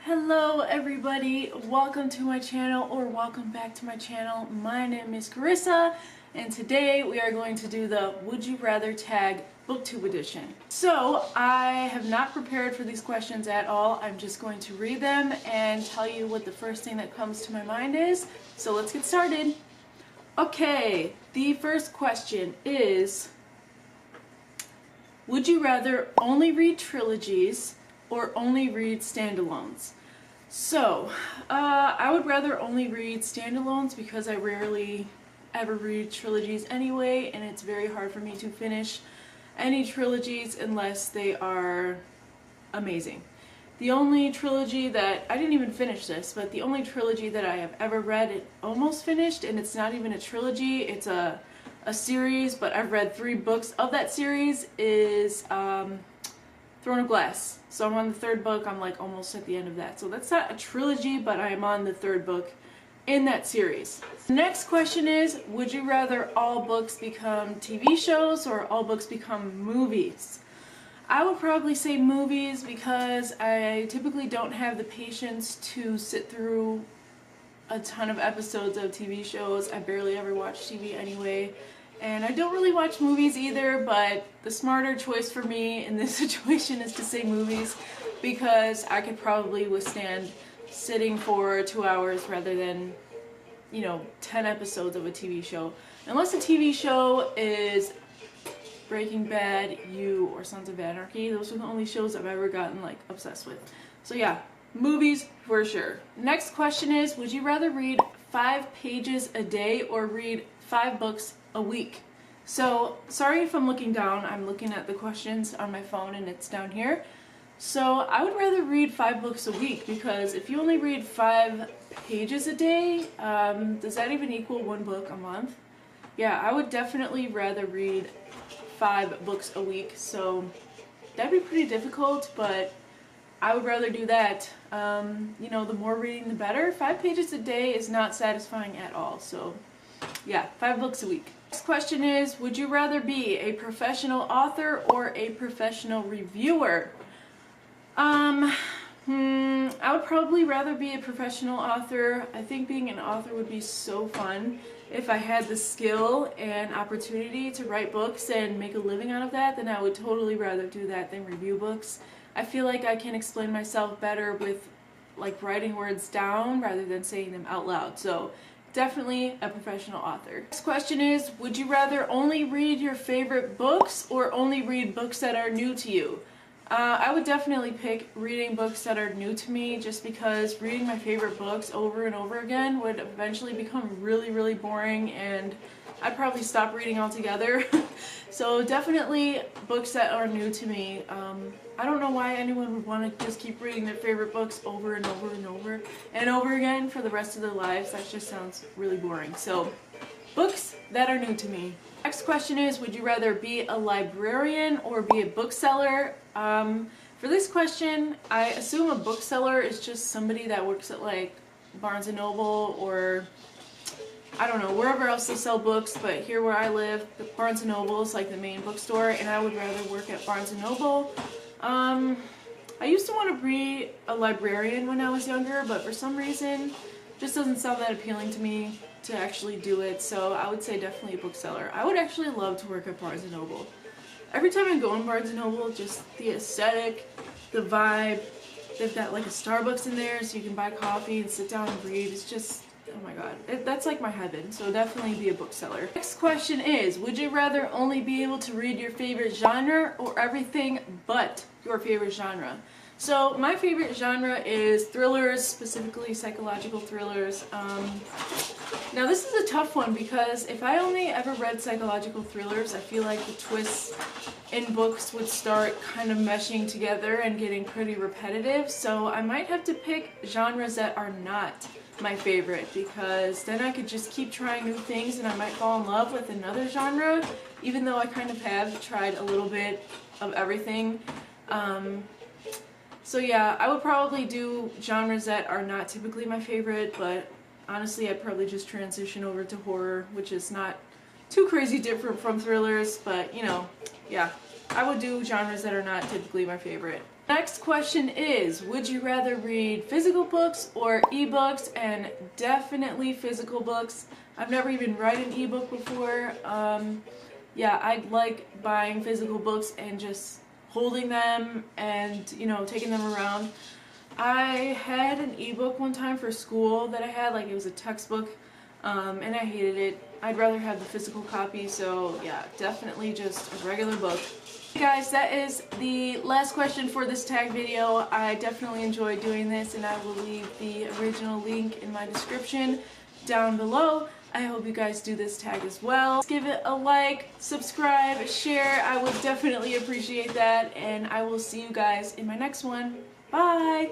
Hello everybody, welcome to my channel or welcome back to my channel. My name is Carissa and today we are going to do the Would You Rather tag Booktube edition. So I have not prepared for these questions at all. I'm just going to read them and tell you what the first thing that comes to my mind is. So let's get started. Okay, the first question is, would you rather only read trilogies or only read standalones? So, I would rather only read standalones because I rarely ever read trilogies anyway, and it's very hard for me to finish any trilogies unless they are amazing. The only trilogy that, I didn't even finish this, but the only trilogy that I have ever read, it almost finished, and it's not even a trilogy, it's a series, but I've read 3 books of that series, is Throne of Glass. So I'm on the 3rd book. I'm like almost at the end of that. So that's not a trilogy, but I am on the 3rd book in that series. The next question is, would you rather all books become TV shows or all books become movies? I would probably say movies because I typically don't have the patience to sit through a ton of episodes of TV shows. I barely ever watch TV anyway. And I don't really watch movies either, but the smarter choice for me in this situation is to say movies because I could probably withstand sitting for 2 hours rather than, 10 episodes of a TV show. Unless the TV show is Breaking Bad, You, or Sons of Anarchy. Those are the only shows I've ever gotten obsessed with. So yeah, movies for sure. Next question is, would you rather read 5 pages a day or read 5 books a week? So sorry if I'm looking down, I'm looking at the questions on my phone and it's down here. So I would rather read 5 books a week because if you only read 5 pages a day, does that even equal 1 book a month? Yeah, I would definitely rather read 5 books a week, so that'd be pretty difficult, but I would rather do that. The more reading the better. 5 pages a day is not satisfying at all, so yeah, 5 books a week. Next question is, would you rather be a professional author or a professional reviewer? I would probably rather be a professional author. I think being an author would be so fun. If I had the skill and opportunity to write books and make a living out of that, then I would totally rather do that than review books. I feel like I can explain myself better with writing words down rather than saying them out loud. So definitely a professional author. Next question is, would you rather only read your favorite books or only read books that are new to you? I would definitely pick reading books that are new to me just because reading my favorite books over and over again would eventually become really, really boring and I'd probably stop reading altogether. So definitely books that are new to me. I don't know why anyone would want to just keep reading their favorite books over and over and over and over again for the rest of their lives. That just sounds really boring. So books that are new to me. Next question is, would you rather be a librarian or be a bookseller? For this question, I assume a bookseller is just somebody that works at Barnes & Noble or I don't know, wherever else they sell books, but here where I live, the Barnes & Noble is the main bookstore, and I would rather work at Barnes & Noble. I used to want to be a librarian when I was younger, but for some reason, it just doesn't sound that appealing to me to actually do it, so I would say definitely a bookseller. I would actually love to work at Barnes & Noble. Every time I go in Barnes & Noble, just the aesthetic, the vibe, they've got a Starbucks in there so you can buy coffee and sit down and read. It's just, oh my god, that's my heaven, so definitely be a bookseller. Next question is, would you rather only be able to read your favorite genre or everything but your favorite genre? So my favorite genre is thrillers, specifically psychological thrillers. Now this is a tough one because if I only ever read psychological thrillers, I feel like the twists in books would start kind of meshing together and getting pretty repetitive. So I might have to pick genres that are not my favorite because then I could just keep trying new things and I might fall in love with another genre, even though I kind of have tried a little bit of everything. So yeah, I would probably do genres that are not typically my favorite, but honestly I'd probably just transition over to horror, which is not too crazy different from thrillers, but yeah, I would do genres that are not typically my favorite. Next question is, would you rather read physical books or ebooks? And definitely physical books. I've never even read an ebook before. Yeah, I like buying physical books and just holding them and, you know, taking them around. I had an ebook one time for school that I had, like it was a textbook, and I hated it. I'd rather have the physical copy, so yeah, definitely just a regular book. Hey guys, that is the last question for this tag video. I definitely enjoyed doing this, and I will leave the original link in my description down below. I hope you guys do this tag as well. Give it a like, subscribe, share. I would definitely appreciate that, and I will see you guys in my next one. Bye!